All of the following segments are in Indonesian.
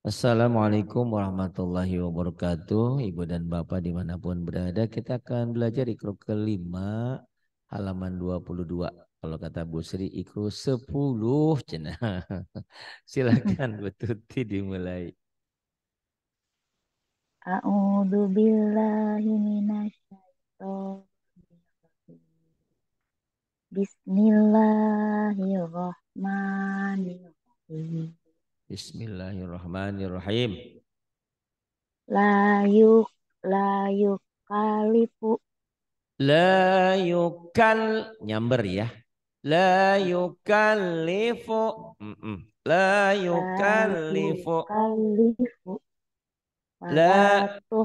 Assalamualaikum warahmatullahi wabarakatuh. Ibu dan Bapak dimanapun berada, kita akan belajar Iqra kelima halaman 22. Kalau kata Bu Sri, Iqra 10. Cenah. Silakan Bu Tuti dimulai. A'udzu billahi minasyaitonir rajim. Bismillahirrahmanirrahim. Bismillahirrahmanirrahim. La yuk la yukalifu La yukal nyamber ya. La yukallifu. La la yukallifu. yukalifu wala La tuh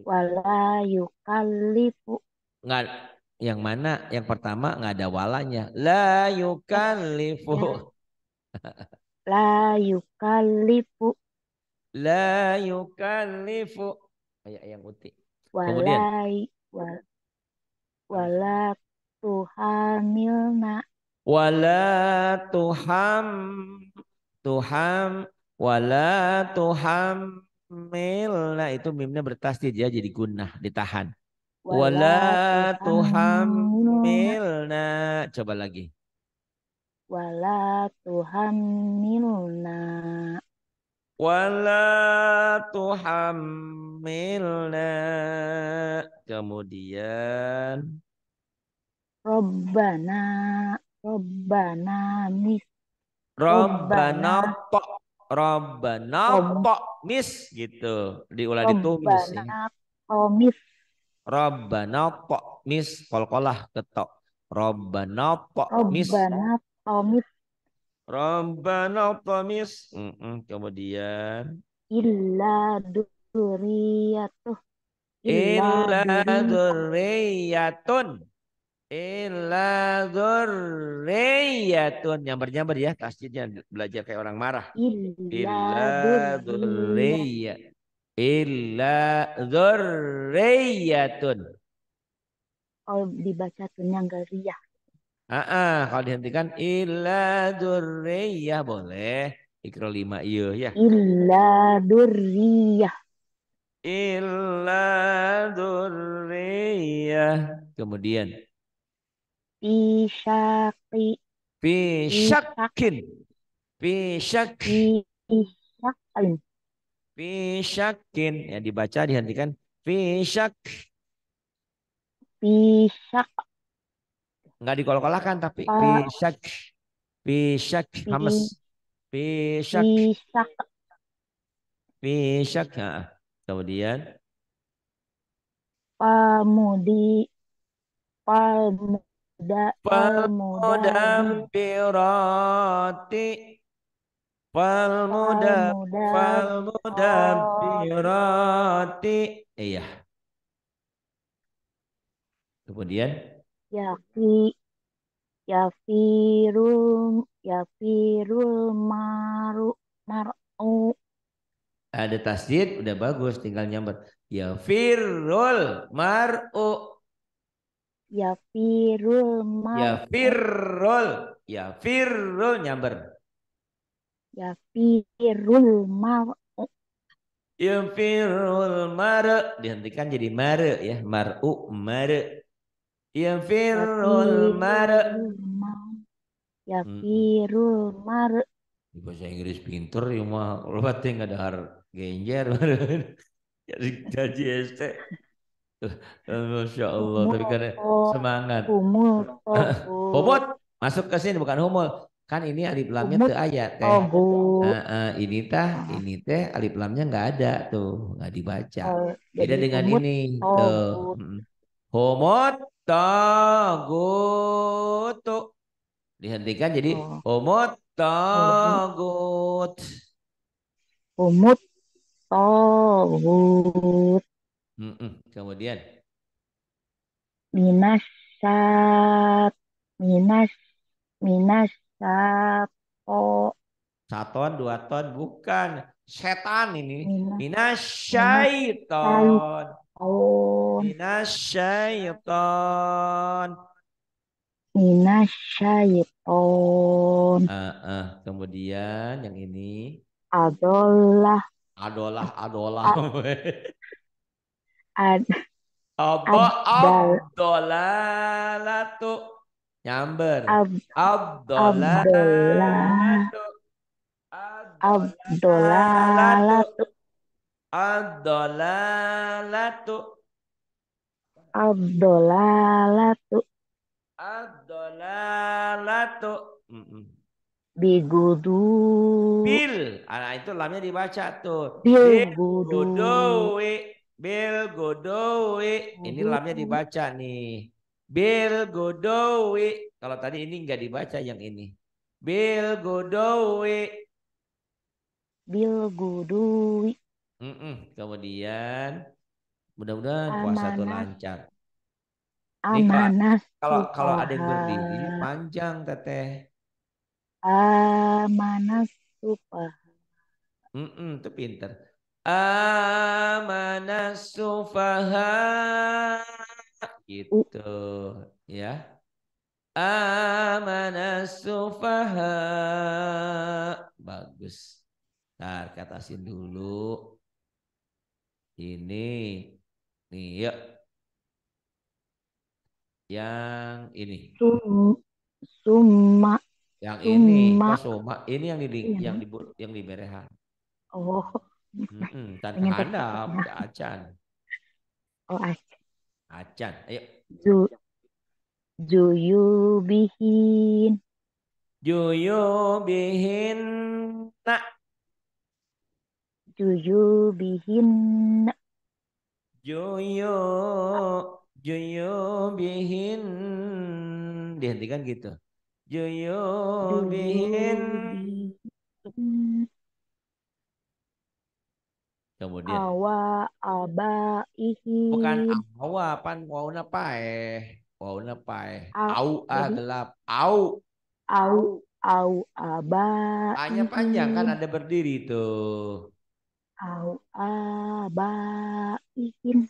wala yukalifu nggak yang mana yang pertama nggak ada walanya la eh yukallifu ya la yukalifu la yukallifu kayak yang uti wala kemudian wa- harus wala tuhamilna wala tuham wala nah itu mimnya bertasdid ya jadi gunnah ditahan wala wala tuhamilna tuhammilna coba lagi wala tuhamilna wala tuhammilna kemudian Robbana Robbana mis Rabbana Robbana po Rabbana Rob po mis gitu diulah ditumis ya Robbana Komis Rabbana po mis kolkolah ketok Rabbana po mis Robbana Komis Rabbana po mis kemudian illa duriyatuh illa illa duriyatuh dzurriyyatun illa dzurriyyatun nyamber-nyamber ya tasjidnya belajar kayak orang marah illa illa duriyat dzurriyyah illa dzurriyyatun kalau dibaca tuh riyah kalau dihentikan illa dzurriyyah boleh ikro 5 iya ya illa duriyah illa dzurriyyah kemudian Isyaki fi Isak syakkin fi syak Isyakin fi syakkin ya dibaca dihentikan fi syak Isak nggak dikolkolahkan tapi fi Pa syak fi syak hamas Pi fi syak Isak fi syak kemudian Palmudi Palmudabi falmudabbirati Palmudabiroti falmudabbirati iya kemudian Yaki Yafirul Mar'u ada tasdid udah bagus tinggal nyamber ya firul mar'u Yafirul ya Mar'u firul ya firul nyamber Yafirul Mar'u ya firul mare dihentikan jadi mare ya mar'u mare ya firul mare Yafirul Yafirul Mar'u di bahasa Inggris pinter ya mah kalau batin nggak ada genjer jadi gaji ST Masya Allah tapi karena semangat Humul Togut Humut masuk ke sini bukan humul kan ini alif lamnya Humut tuh ayat teh Togut ini teh alif lamnya nggak ada tuh nggak dibaca oh, beda jadi dengan Humut ini tuh Togut humut tagut tuh dihentikan jadi oh, humut Togut tagut Humut Togut kemudian Minasat Minas Minasapo Saton dua ton bukan setan ini Minas Minas minasyaiton Syaiton minasyaiton Minasyaiton ton, Kemudian yang ini adolah, adolah. a- ad, Abdo abdal, abdolalatu nyamber. ab, abdolah, Abdolalatu abdolalatu abdolalatu, abdolalatu abdolalatu, abdolalatu. bigudu, Bil, nah itu lamnya dibaca tuh. Bil bilgudu, godowe, bil godowe. Ini lamnya gudu, dibaca nih. Bil godowe. Kalau tadi ini nggak dibaca yang ini. Bil godowe. bilgudui, Kemudian mudah-mudahan puasa tuh amanas, lancar. Nih kalau amanas, kalau kalau ada yang supaha, berdiri panjang teteh. amanas, supaha, Itu pinter. Amanah sufaha gitu ya. Amanah sufaha bagus. Ntar katasin dulu ini nih yuk yang ini sum, summa, yang ini summa, kok soma ini ini, yang di berehan. oh, Tan kan pengen handap cepatnya, ya acan oh, acan ayo ju, juyubihin, juyubihin nak juyubihin, Juyu Juyu bihin dihentikan gitu. Juyu bihin juyubihin, kemudian awa, bukan abaihin, awa pan wauna paeh wauna paeh a, au jadi, gelap au au, hanya panjang kan abaihin, ada berdiri tuh au, abaihin,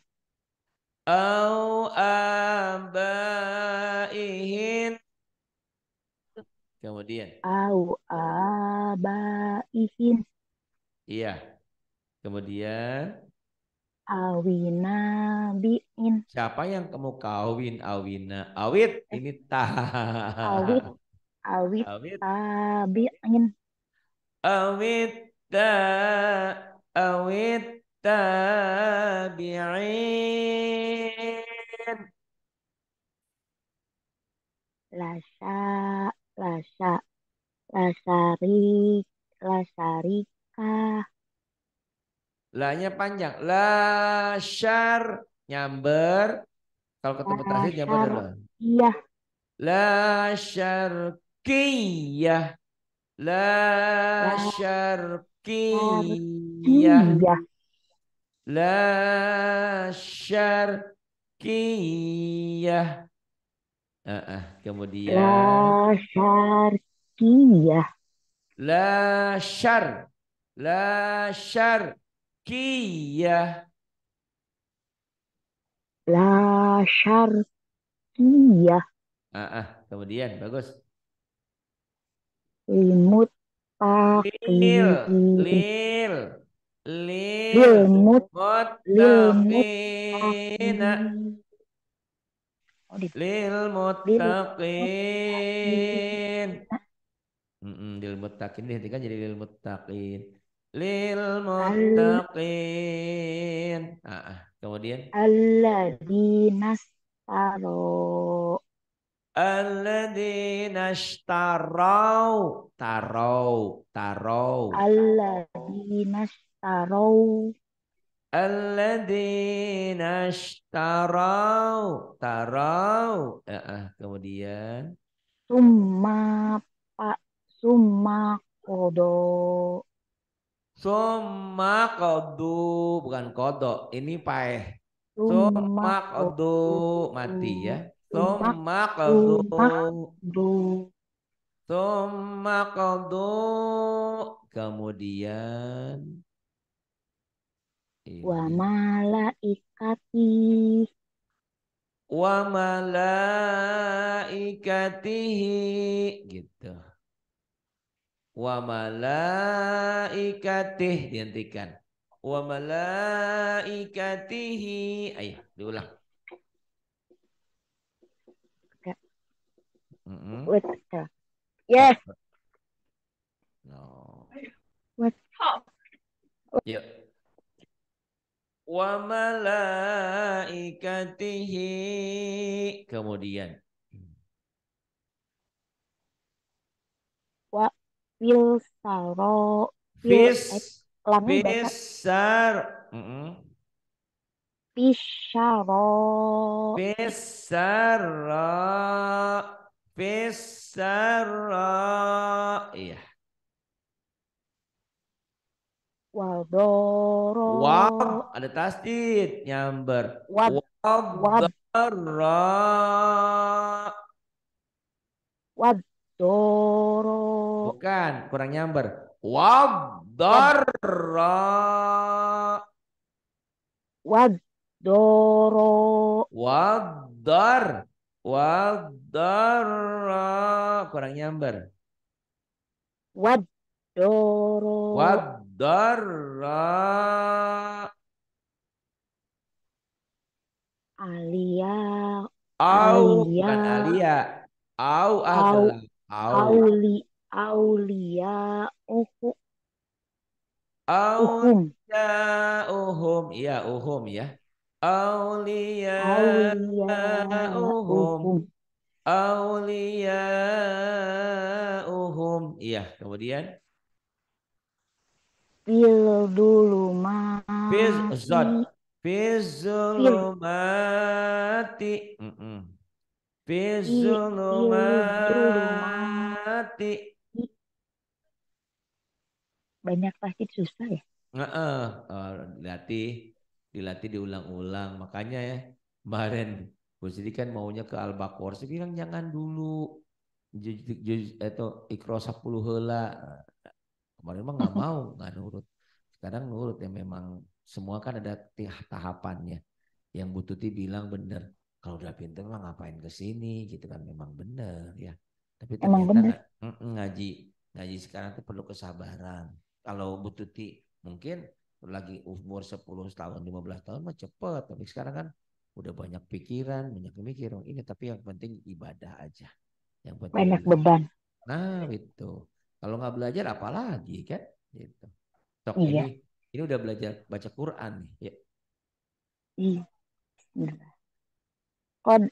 au abaihin kemudian au, abaihin, iya kemudian awina, biin, siapa yang kamu kawin awina awit eh, ini tah awit, awit, awit tabiin, awit ta awit tabi'in lasa, lasa, lasari, lasarika, lahnya panjang lasyar nyamber kalau ketemu tasdid nyamber lasar, dulu iya, lasyarkiyah lasar, lasyarkiyah iya, lasyarkiyah kemudian lasar, iya, la syar la syar kiyah lasar, iya, kemudian bagus limut, lil takin, lil lil lilmut, lilmut, muttaqina takin, oh, lil lil, muttaqin lil muttaqin dihentikan jadi lil muttaqin lil al, muttaqin kemudian alladinas taro, alladzina ishtarau tarau alladinas taro, alladzina ishtarau kemudian summa, pak, summa, kodo, summa qadu bukan kodok ini paeh summa, summa qadu kodo, mati ya summa, summa qadu summa, do, summa qadu kemudian wa ini malaikati, wa malaikatihi gitu. Wa malaikatih dihentikan. Wa malaikatihi. Ayo diulang. Wait, yes. No. What? Yuk. Wa malaikatihi. Kemudian. Wa fil saro fil Fis. ulangnya baca Fisar. Pisyaro Fisara. Fisara. Iya. Wadoro Wab. Ada tasdid. Nyamber. Wad Wad Wabdara. Wadoro Bukan. Kurang nyamber. Wabdara. Wadoro Wadar. Wadara. Kurang nyamber. Wadoro Wadara. Alia Au. Alia Bukan Alia. Au Au adalah au. Aulia Uhum Aulia uhum. Iya uhum ya. Aulia Aulia uhum. Uhum Aulia uhum. Iya kemudian. Fil dulu Fiz mati zat. Fil Fizulumati. Fil dulu Fizulumati. banyak pasti susah ya. Heeh, dilatih, dilatih diulang-ulang. Makanya ya kemarin Bu Siti kan maunya ke Al-Baqarah. Saya bilang jangan dulu. Itu Iqra 10 heula. Kemarin mah nggak mau, nggak nurut. Sekarang nurut ya memang semua kan ada tahapannya. Yang Bu Tuti bilang bener. Kalau udah pinter mah ngapain ke sini gitu kan memang bener ya. Tapi Emang ternyata bener. ngaji ngaji sekarang tuh perlu kesabaran. Kalau Bu Tuti mungkin lagi umur 10 tahun 15 tahun mah cepet. Tapi sekarang kan udah banyak pikiran, banyak mikir. Ini tapi yang penting ibadah aja. Yang penting Banyak belajar. beban. Nah itu. Kalau nggak belajar apalagi kan? Gitu. Tok Iya. ini udah belajar baca Quran nih. Ya. Iya. Kod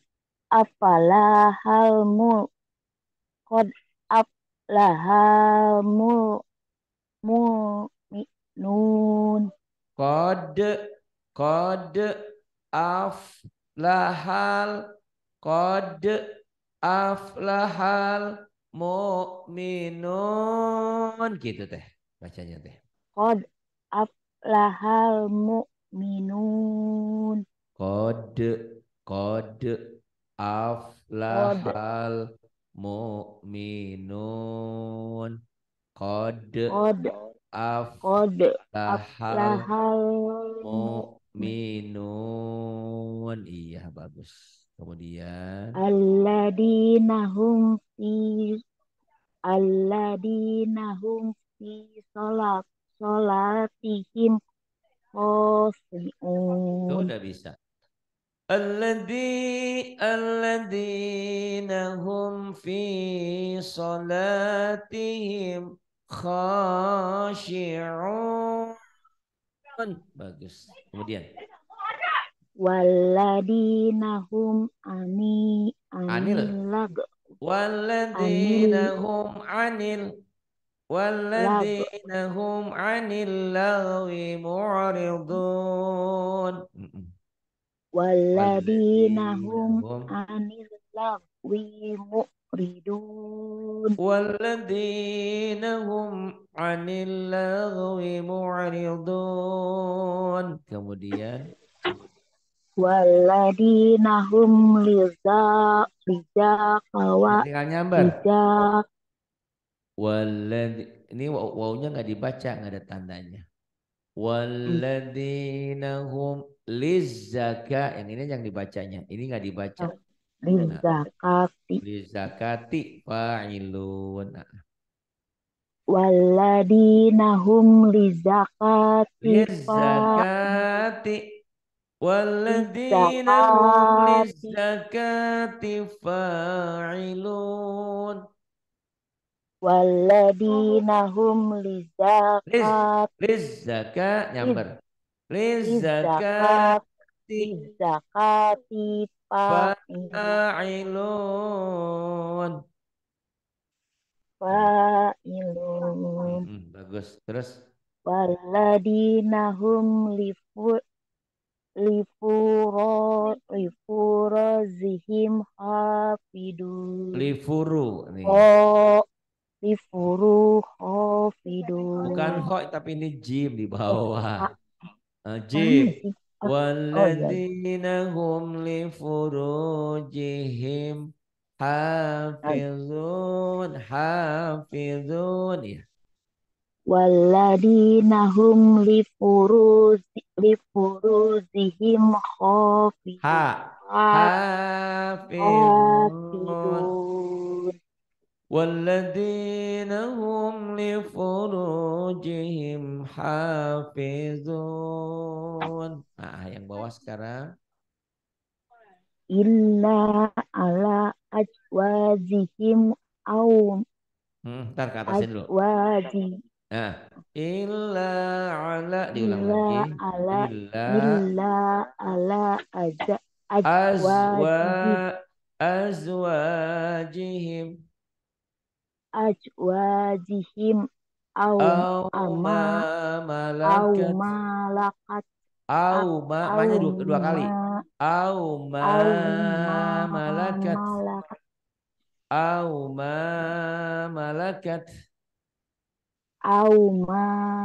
apalah halmu kod apalah mu nun Kode kode aflahal kode aflahal mu'minun gitu teh bacanya teh. kod aplahal mu'minun Kode kode kod aflahal mu'minun kode kod kod aflahal aplahal mu'minun. Iya bagus. Kemudian alladina hum fi alladina hum fi salatihim itu khoshi'un udah bisa. Alladzina hum fi salatihim khashi'un. Bagus. Kemudian waladina hum anil anil lag walladzina anil hum anil lag walladzina hum anil lagwi mu'ridun. waladina Walladzina hum hum anil lagwi mu'ridun walladzina hum 'anil lagwi mu'ridun. Kemudian waladina hum liza kawa ya tinggal nyamber. liza Walladzi ini wawnya nggak dibaca, nggak ada tandanya. Walladzina hum lizzaka. Yang ini yang dibacanya. Ini nggak dibaca. Nah, lizakati lizakati fa'ilun. Nah, walladina hum lizakati lizzakati. Walladzina hum lizakati lizzakati fa'ilun. walladina hum Liz, lizakati lizzaka nyamber. lizakat Lizzakati lizakati fa'ilun. Nah, fa'ilun bagus. Terus walladina hum lifurozihim hafidun livuru nih. oh lifuru Bukan hafidun ho tapi ini jim di eh bawah. hak Jim. mana sih oh iya Walladzina hum li furujihim iya. hafizun hafizun ya. Walladina hum lifuruzihim Ha hafidun hafizun hafidun walladzina hum li furujihim hafizun. Nah, yang bawah sekarang. illa ala ajwazihim au Ntar ke atasin dulu. ajwazi Nah, illa ala diulang illa lagi. ala Illa illa ala azwa ajwazihim azwajihim ajwazihim au au ama ma au malakat malakat au ma au mahnya dua kali ma au ma au ma malakat malakat au ma malakat au ma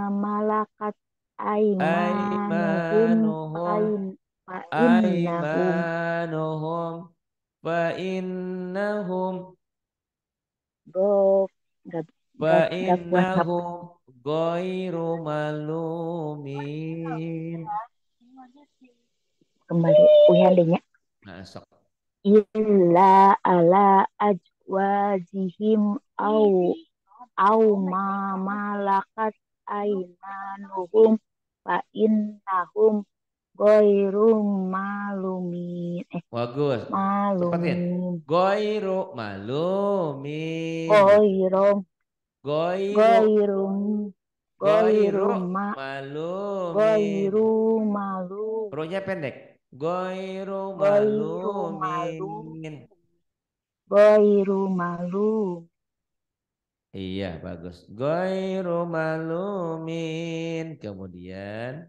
malakat aimanuhum aimanuhum fa innahum aimanuhum fa innahum go gak fa gak kuat innahum ghairu malumin. kembali uyandenya Masuk. illa ala ajwazihim au ma malakat aimanuhum fa innahum ghairum malumin Bagus. Cepetin. malumin Ghairu malumin. ghairum Ghairu ghairum ghairu ghairum ma malumin. ghairu malum Ru-nya pendek. Ghairu ghairu malum malumin. ghairu malum Iya, bagus. Ghairu malumin. Kemudian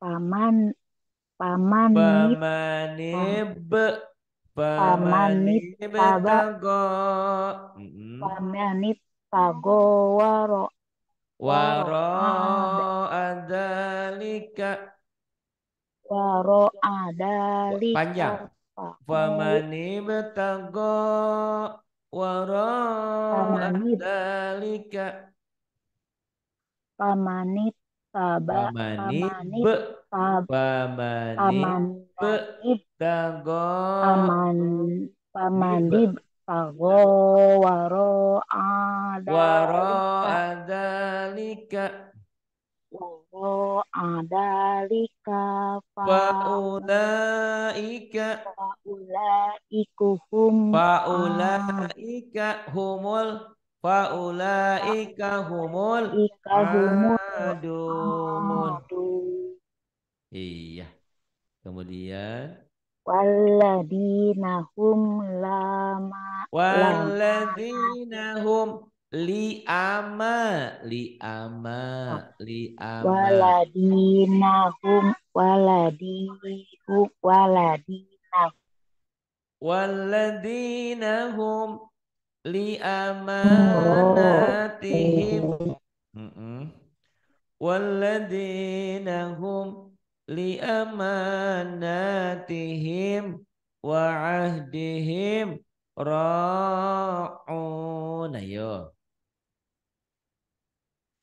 paman pamanit pamanib pamanit pamanib taba tago. Mm-mm. pamanit tagowaro waro Waro ada adalika waro adalika panjang. paman Famani betago waro pamanit adalika pamanit taba famani pamanit be tab famani pamanit betago paman nib pamandib tagowaro waro adalika adalika waro adalika faulaika faulaikuhum faulaika humul faulaika humul adikahumul adun. adu Iya. Kemudian walladina hum lama walladzina hum li'ama li'ama li'ama waladina hum waladina walladzina hum li'amanatihim. hum Mm-mm. Walladzina hum li'amanatihim wa ahdihim ra'un. Ayo.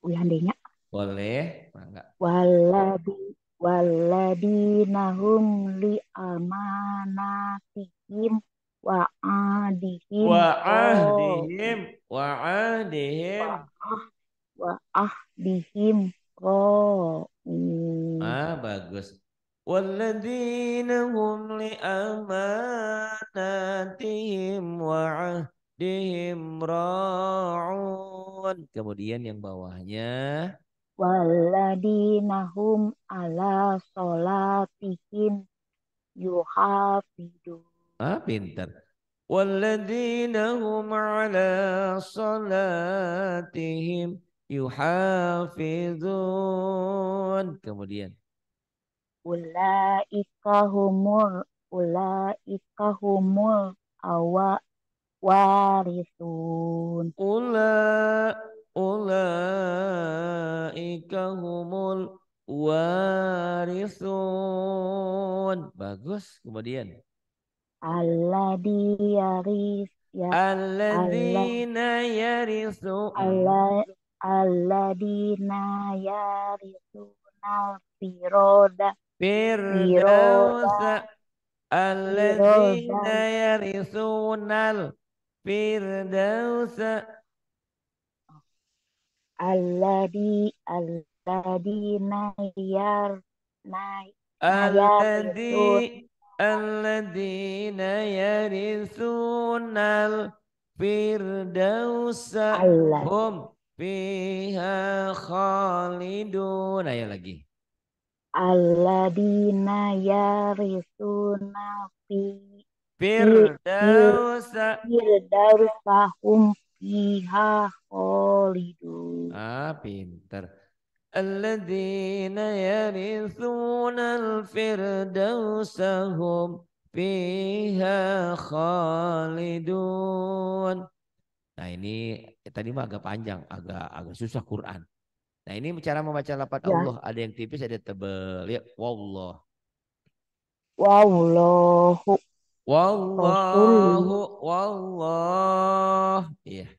ulandenya Boleh? Enggak. Waladi waladinahum li amanatihim wa adihim Wa'ahdihim. Wa'ahdihim. wa ahdihim ra'un. Ah, bagus. Walladzina hum li amanatihim wa'ahdihim ra'un. Kemudian yang bawahnya. Waladinahum ala solatihim yuhafidun. Ah, pintar. Walladzina hum ala salatihim yuhafizun. Kemudian. Ulaika humul ulaika humul awa warisun. Ula ulaika humul warisun. Bagus. Kemudian. Alladhi yaris ya Allah Alladzina yarisu. Allah alladina yarisunal Firdaus. firoda Alladzina firoda yarisunal firdaus. alladina yar nayarisun Alladzi alladzina yaritsunal firdausa Allah hum fiha khalidun. Ayo lagi. alladina yarisuna fi fir fir Firdausa. firdausahum fiha khalidun. Ah, pinter. Alladzina yaritsunal firdausa hum fiha khalidun. Nah ini tadi mah agak panjang, agak agak susah Quran. Nah ini cara membaca lafaz Ya, Allah, ada yang tipis, ada yang tebel. Ya, wallah. wallahu rasul Wallahu, wallah. Iya,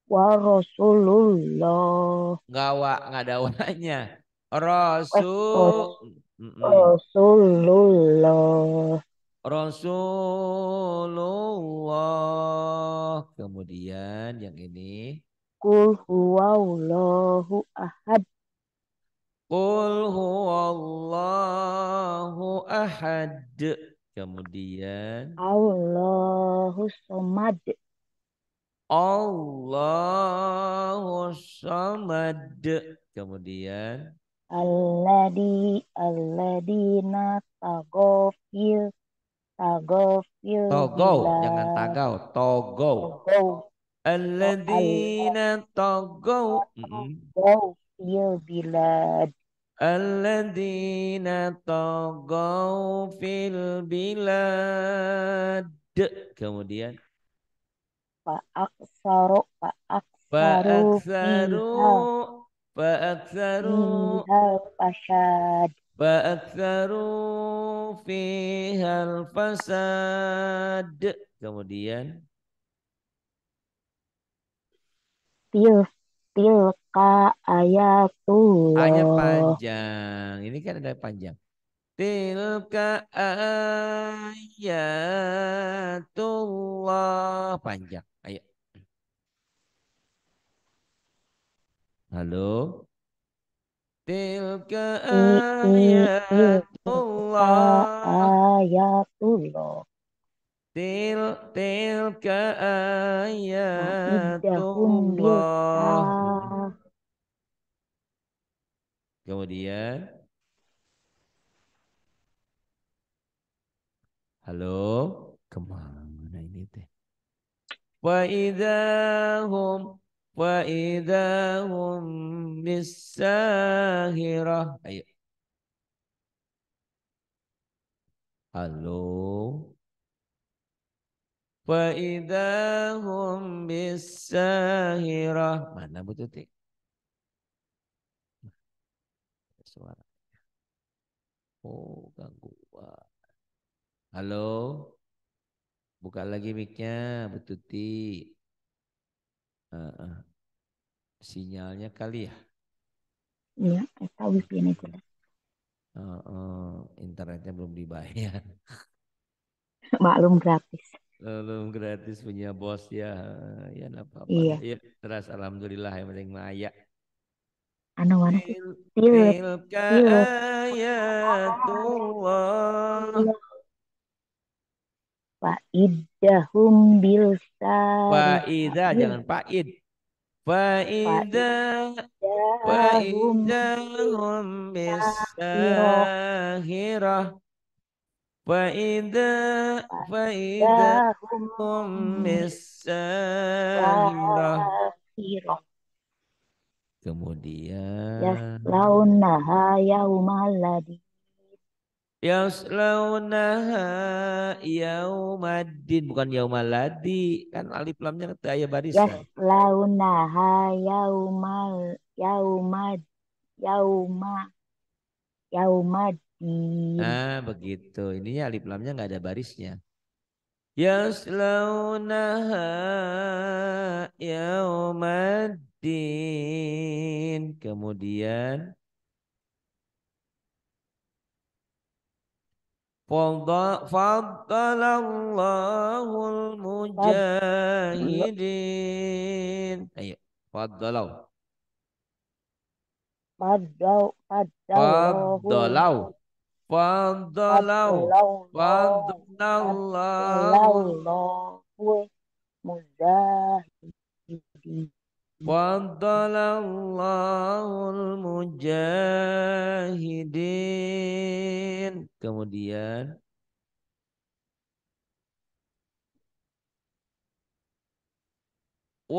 wa rasulullah nggak ada wanya. ras, Rasul, mm-mm. rasulullah Rasulullah. Kemudian yang ini. kul huwallahu ahad Qul huwallahu ahad. Kemudian. Allahu somad Allahu samad. Kemudian. alladina tagofil Togo. bila Jangan tagaw. Togo. tagow Alladzina togo. Mm-mm. tagofil bilad Alladzina tagaw fil bilad. Kemudian Fa'aksaru fa'aktsaru fa'aktsaru fiha fasad fa'aktsaru fihal fasad. Kemudian til tilka A-nya ayatullah panjang. Ini kan ada panjang. Tilka ayatullah panjang. Ayo. Halo. Tilka tilka ayatullah. ayatullah Tilka wa'iddahum bil ayatullah. Kemudian, halo. Kemana ini teh? Wa idahum wa idahum bisahirah. Ayo. Halo. Wa idahum bisahirah. Mana Bu Tuti? Suara. Oh, gangguan. Halo. Buka lagi mic-nya, Bu Tuti. Sinyalnya kali ya. Iya, eta wifi-nya jelas. Internetnya belum dibayar. Maklum gratis. Belum gratis punya bos ya. Ya enggak apa-apa lah. Iya, Ya, terus alhamdulillah yang penting maya. anu mana sih? Til Til, tilka til, ayatullah. faidahum bil Faida sarihabil, jangan paid. Faida faidahum bil faidahum sahiroh, bisahirah. Faida faida faidahum bil bisahirah. sahiroh. Kemudian Yaslaunaha yaumalladzi yaslaunaha yaumaddin bukan yaumaladi kan alif lamnya aya barisan. yaslaunaha yaumal yaumad yauma yaumaddin. Begitu. Ininya alif lamnya nggak ada barisnya. Yaslaunaha yaumaddin. Kemudian Faddalallahu Fad mujahidin. Ayo, faddalau. Fadallahu Faddalau. Faddalau. Fadlallahu Faddallallahu. Fadallahu Muzahidin. Faddalallahul mujahidin. Kemudian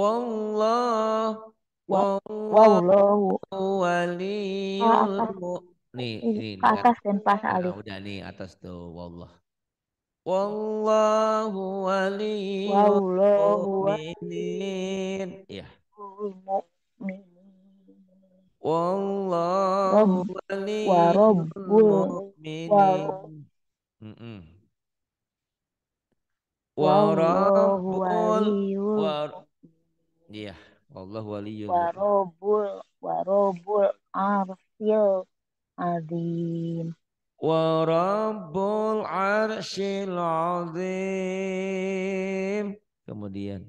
wallah Wa wallahu wallahu ka waliyul atas nih ka kan. atas dan pas alif. Udah nih atas tuh wallah. Wallahu waliyul Wallahu mu'minin. Iya. waliyul mu'minin. Wallahu Rob wa waliyul robbul wa mu'minin. Mm-mm. Wa wallahu rabbul waliyul wa iya, wallahu waliyul mu'min. wa robbul arsil azim. Wa rabbul arsyil azim. Kemudian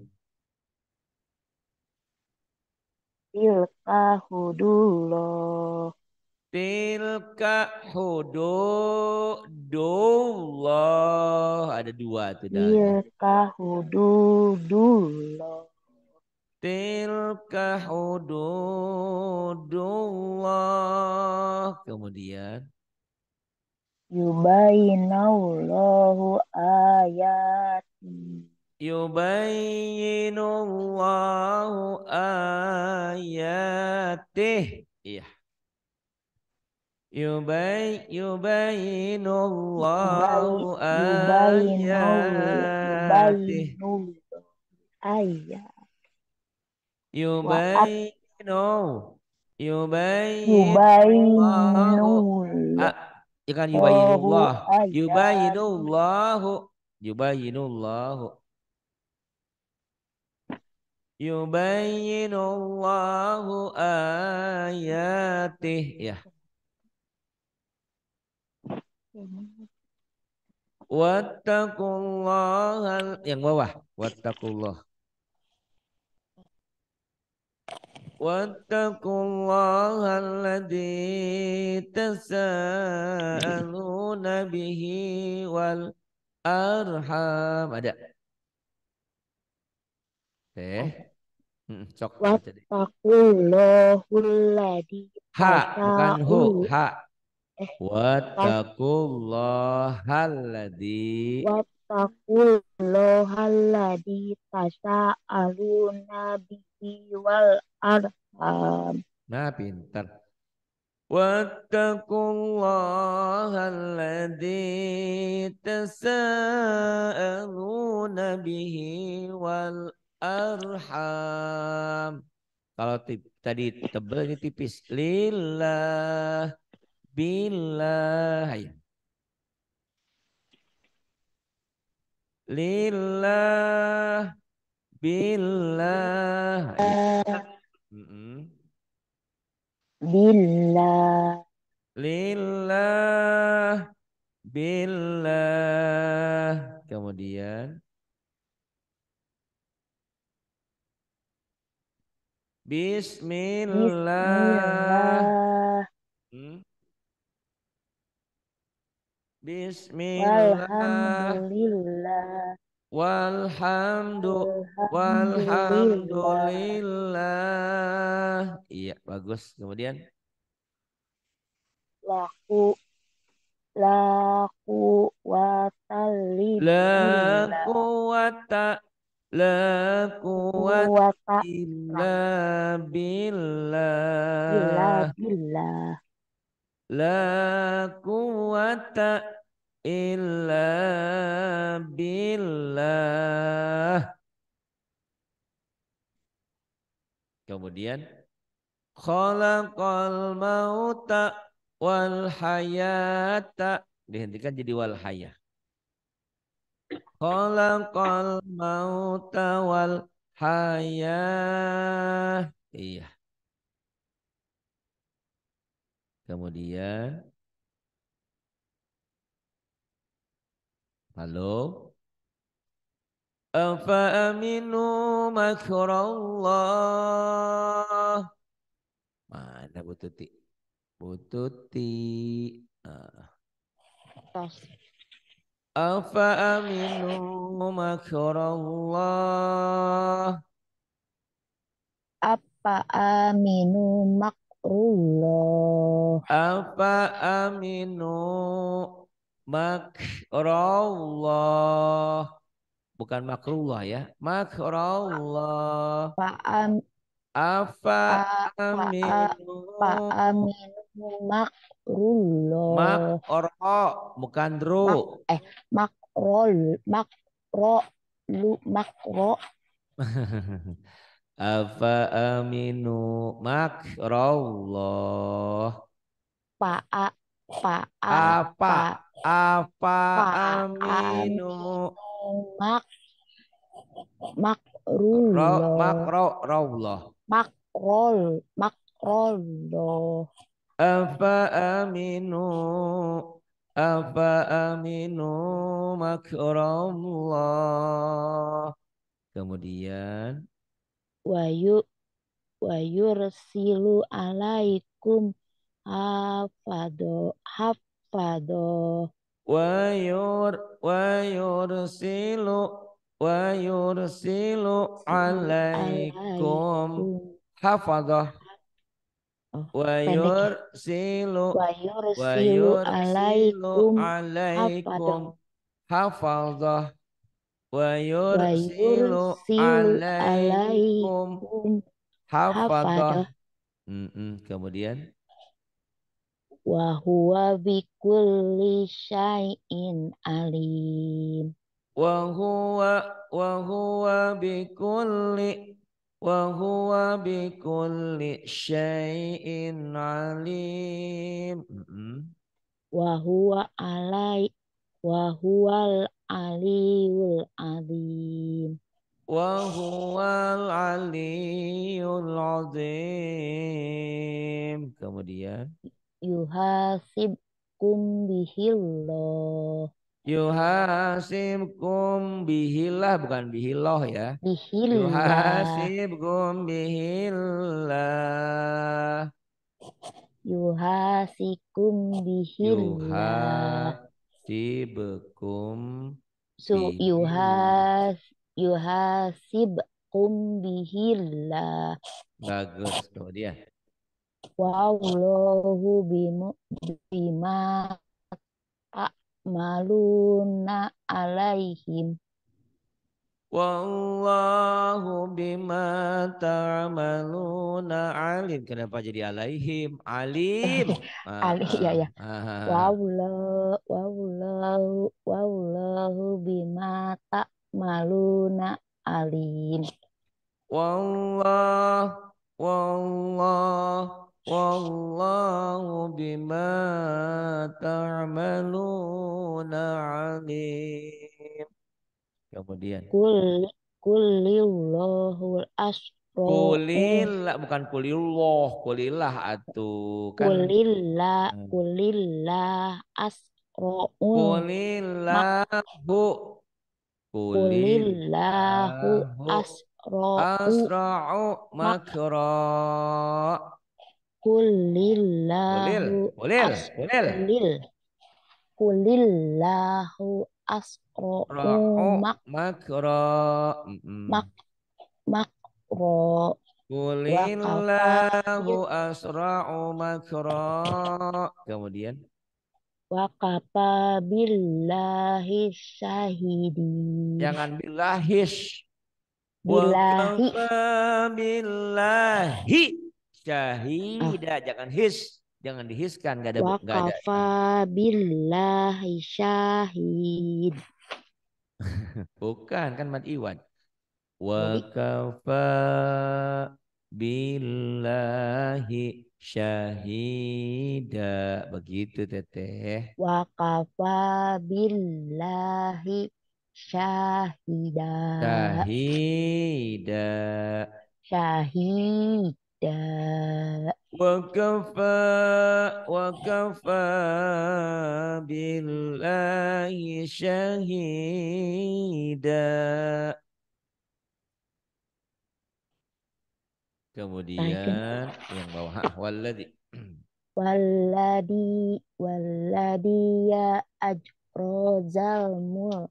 Tilka hudullah. tilka hududullah. Ada dua tuh dalnya. Tilka hududullah. Tilka hududullah. Kemudian Yubainallahu ayati. yubayyinullahu ayatih. Iya. Yubayyinullahu ayatih. Yubainul ayat. Wa at Yubayyinu. Yubayyinullahu. yubainullahu Ah, ya kan yubayyinullah. ayati. Yubayyinullahu. Yubayyinullahu. Yubayyinullahu ayatih. Ya. Wattaqullahal yang bawah. Wattaqullah. Wattaqullahal tasaaluna bihi wal arham. Ada. Sok baca deh. Wattaqullahul ladzi Ha, bukan hu. tasa'u Ha. eh tas Wattaqullahalladzi. wattaqullahal ladzi tasa'aluna bihi wal arham. Nah, pintar. Wattaqullahal tasaaluna bihi wal arham. Kalau tadi tebel ini tipis. Lillah billah. Ayo. Lillah billah. Ayo. Mm-mm. billah. Lillah. Billah. Kemudian Bismillah. Bismillah. Hmm? Bismillah. Walhamdulillah. Walhamdu. Alhamdulillah. Walhamdulillah. Iya, bagus. Kemudian Lahu la quwwata la billah. quwata la quwata Quwwata illa nah, billah. billah. La quwata illa billah. Kemudian khalaqal mauta wal hayata, dihentikan jadi wal hayah. Khalaqal mauta wal hayah. Iya. Kemudian halo. Afa aminu makrallah. Mana Bu Tuti? Bu Tuti. Ah. Tos. Afa aminu makrallah. Apa aminu makrullah. Afa aminu makrallah. Bukan makrullah ya. Makrallah. Apa am Afa apa aminu apa aminu makrullah. makro. Bukan dru. Mak makrol makro lu makro Afa aminu makrallah. pa a pa a Apa? pa Apa pa aminu aminu makrullah. makro rawlah. Makrol makrollah. Afa aminu Afa aminu makrallah. Kemudian Wayu wayursilu alaikum hafado wa yursilu silu alaikum alaikum. hafadzah. Oh, wa pendek ya. yursilu wa Wayursilu yursilu alaikum alaikum hafado hafadzah. Wa yursilu wayursilu alaikum alaikum hafadzah. hafado Kemudian wa huwa bikulli syai'in alim. wa huwa bikulli syai'in alim. Wa huwa wa huwal aliyul azim. Wa huwal aliyyul azim. Kemudian Yuhasibkum bihillah. yuhasibkum bihillah, bukan bihiloh ya. Bihillah. Yuhasibkum bihillah. Yuhasikum bihillah. Yuhasibkum Su bihillah. yuhasibkum bihillah. Bagus. Kemudian Wallahu bima ta'maluna alaihim. wallahu bima ta'maluna alim. Kenapa jadi alaihim? Alim. Ali ya ya. Ah. Wallahu bima ta'maluna alim. Wallah, wallahu bima ta'maluna alim. Kemudian Kul kulillahul as asro'u Kulillah bukan kulillah, kulillah atuh kan. kulillah asro'u mak Kulillahu, kulillahu kulillahu asro'u asra'u mak makra. Kulil, kulillahu kulil, as kulil. kulil kulillahu asro'u Ra'u mak makra. mak Mm-mm. makro wa Kulillahu asra'u makra. Kemudian wa kafa billahi syahidi jangan bilahis. Wa billahi kafa billahi ah syahida. Jangan his. Jangan dihiskan. wa Nggak ada. kafa billahi syahid Bukan kan mad iwan. Wa jadi kafa billahi syahida. Begitu teteh. wa kafa billahi syahida Syahida. syahida Wakafa wakafa billahi syahida. nah itu Kemudian yang bawah walladzi waladi ya ajrozal mur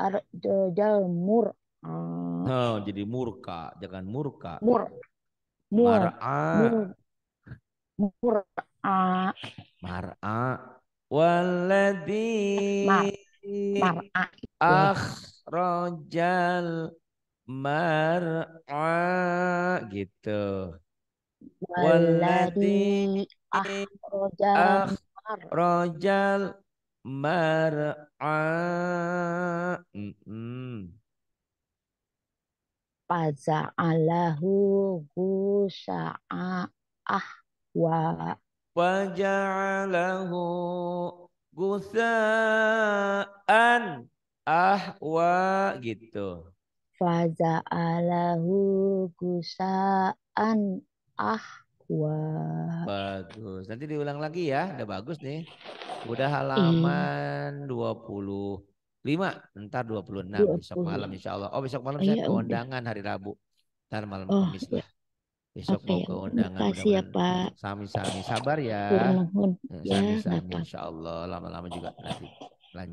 arjojal mur ah, oh, jadi murka, jangan murka. mur mur mur Mar'a mur ah, mar'a walladzi mar mar ah, ya akhrajal mar'a gitu. waladi Walladzi ahrojal mar akhrajal mar'a. Mm-mm. faza'alahu gusa'a ahwa Waja'alahu gusaan ahwa gitu. faza'alahu gusa'an ahwa Bagus. Nanti diulang lagi ya. Udah bagus nih. Udah iya halaman 25. Ntar 26 dua besok malam puluh insya Allah. Oh besok malam saya iya ke udah undangan hari Rabu. Ntar malam oh Kamis ya lah. Besok oke mau ya ke Bu. undangan Makasih ya mudah-mudahan Pak sami-sami sabar ya. tur nuhun ya nggak Sami-sami apa-apa insya Allah lama-lama juga nanti lancar.